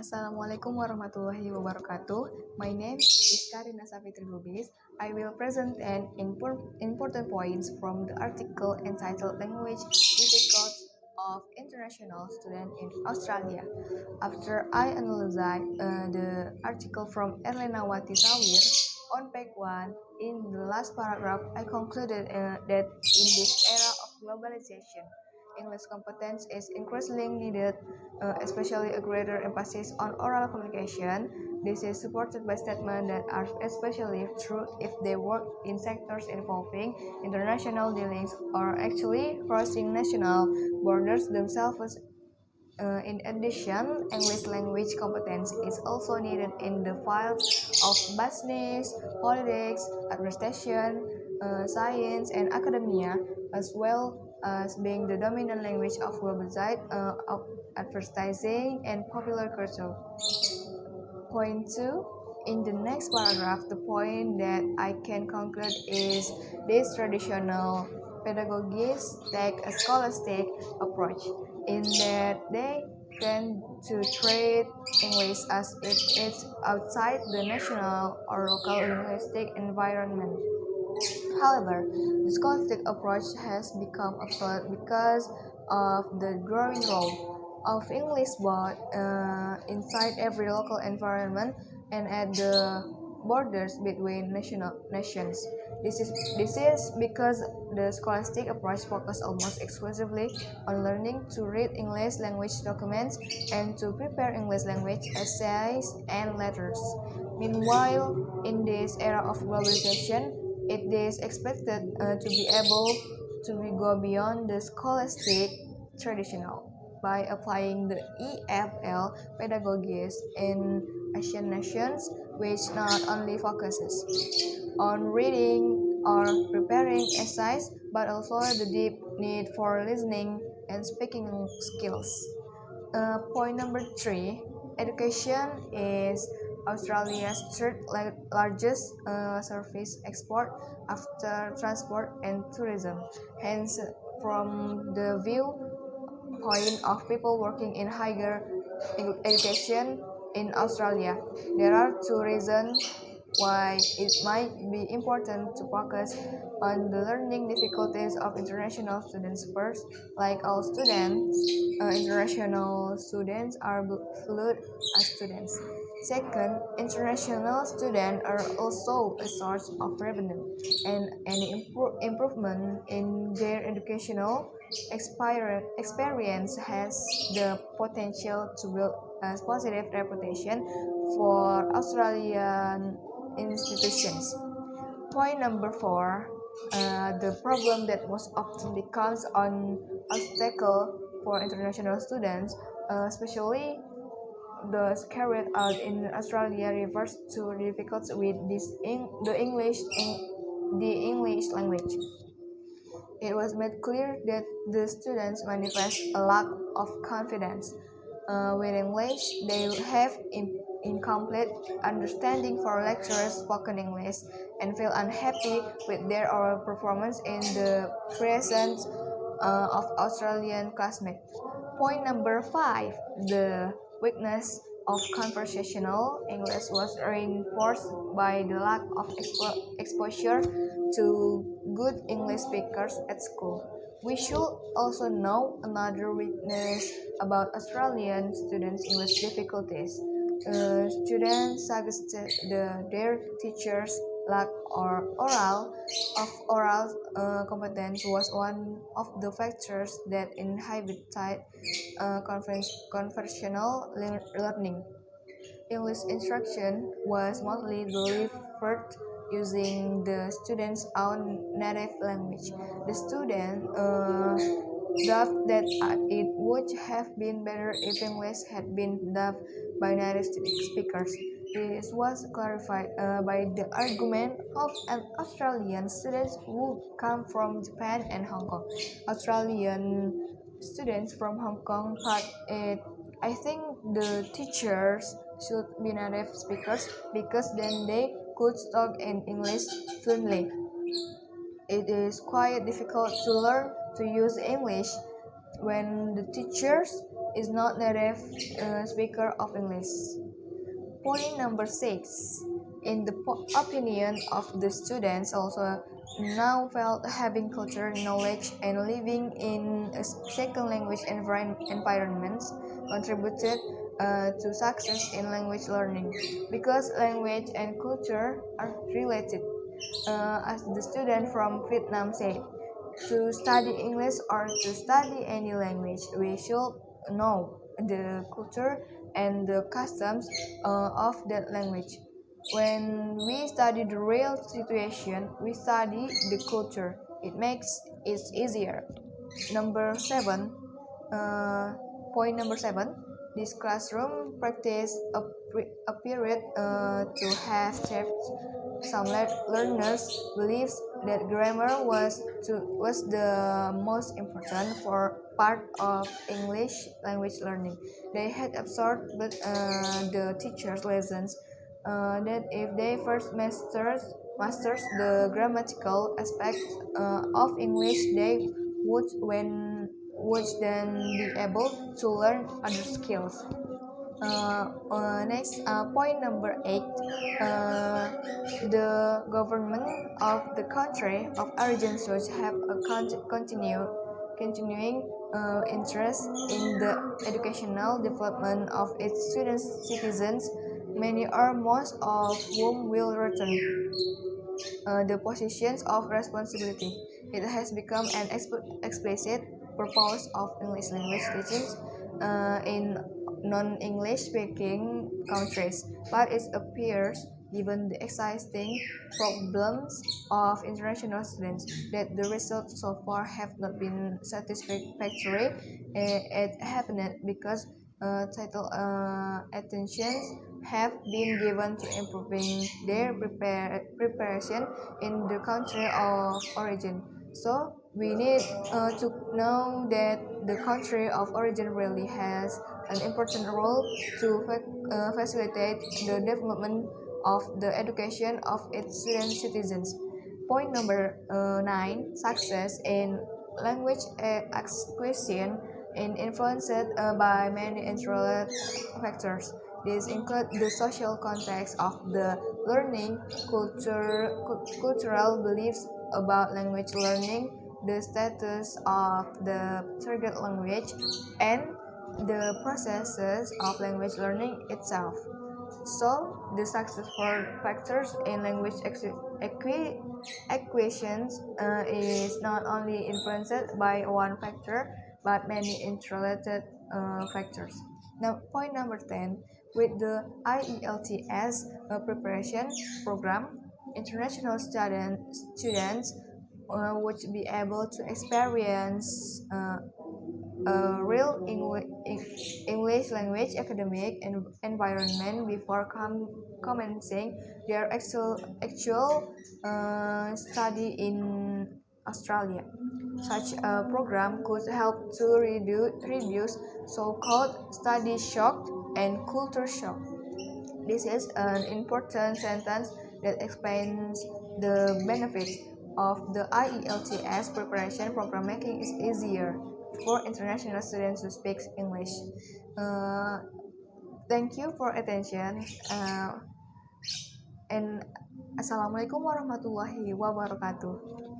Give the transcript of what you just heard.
Assalamu'alaikum warahmatullahi wabarakatuh. My name is Karina Safitri Lubis. I will present an important points from the article entitled Language Difficulties of International Students in Australia. After I analyzed the article from Erlena Wati Sawir on page 1, in the last paragraph, I concluded that in this era of globalization, English competence is increasingly needed, especially a greater emphasis on oral communication. This is supported by statements that are especially true if they work in sectors involving international dealings or actually crossing national borders themselves. In addition, English language competence is also needed in the fields of business, politics, administration, science, and academia, as well as being the dominant language of globalized of advertising and popular culture. Point 2. In the next paragraph, the point that I can conclude is these traditional pedagogies take a scholastic approach in that they tend to treat English as if it's outside the national or local linguistic environment. However, the scholastic approach has become obsolete because of the growing role of English both inside every local environment and at the borders between nations. This is because the scholastic approach focuses almost exclusively on learning to read English language documents and to prepare English language essays and letters. Meanwhile, in this era of globalization, it is expected to be able to go beyond the scholastic traditional by applying the EFL pedagogies in Asian nations, which not only focuses on reading or preparing essays, but also the deep need for listening and speaking skills. Point number 3, education is Australia's third largest service export after transport and tourism. Hence, from the viewpoint of people working in higher education in Australia, there are two reasons why it might be important to focus on the learning difficulties of international students first. Like all students, international students are fluid as students. Second, international students are also a source of revenue, and any improvement in their educational experience has the potential to build a positive reputation for Australian institutions. Point number 4, the problem that most often becomes an obstacle for international students, especially those carried out in Australia, refers to difficulties with the English language. It was made clear that the students manifest a lack of confidence with English. They have incomplete understanding for lecturers spoken English and feel unhappy with their oral performance in the presence of Australian classmates. Point number 5, the weakness of conversational English was reinforced by the lack of exposure to good English speakers at school. We should also know another weakness about Australian students' English difficulties. Students suggested their teachers lack oral competence was one of the factors that inhibited conversational learning. English instruction was mostly delivered using the student's own native language. The student thought that it would have been better if English had been taught by native speakers. This was clarified by the argument of an Australian students who come from Japan and Hong Kong. Australian students from Hong Kong thought I think the teachers should be native speakers because then they could talk in English fluently. It is quite difficult to learn to use English when the teachers is not native speaker of English. Point number 6. In the opinion of the students, also now felt having culture, knowledge, and living in a second language environments contributed to success in language learning because language and culture are related. As the student from Vietnam said, to study English or to study any language, we should know the culture and the customs of that language. When we study the real situation, we study the culture. It makes it easier. Number 7, uh, point number 7. This classroom practice appeared to have shaped some learners believes that grammar was the most important for part of English language learning. They had absorbed the teacher's lessons that if they first masters the grammatical aspect of English, they would then be able to learn other skills. Next, point number 8. The government of the country of origin should have a continuing interest in the educational development of its students, citizens, many or most of whom will return the positions of responsibility. It has become an explicit purpose of English language teaching in non-English speaking countries, but it appears, given the existing problems of international students, that the results so far have not been satisfactory. It happened because title attentions have been given to improving their preparation in the country of origin. So we need to know that the country of origin really has an important role to facilitate the development of the education of its student citizens. Point number 9. Success in language acquisition is influenced by many interrelated factors. These include the social context of the learning, cultural beliefs about language learning, the status of the target language, and the processes of language learning itself. So, the successful factors in language acquisitions is not only influenced by one factor, but many interrelated factors. Now, point number 10. With the IELTS preparation program, international students would be able to experience a real English language academic environment before commencing their actual study in Australia. Such a program could help to reduce so-called study shock and culture shock. This is an important sentence that explains the benefits of the IELTS preparation program, making it easier for international students to speak English. Uh, Thank you for attention and Assalamualaikum warahmatullahi wabarakatuh.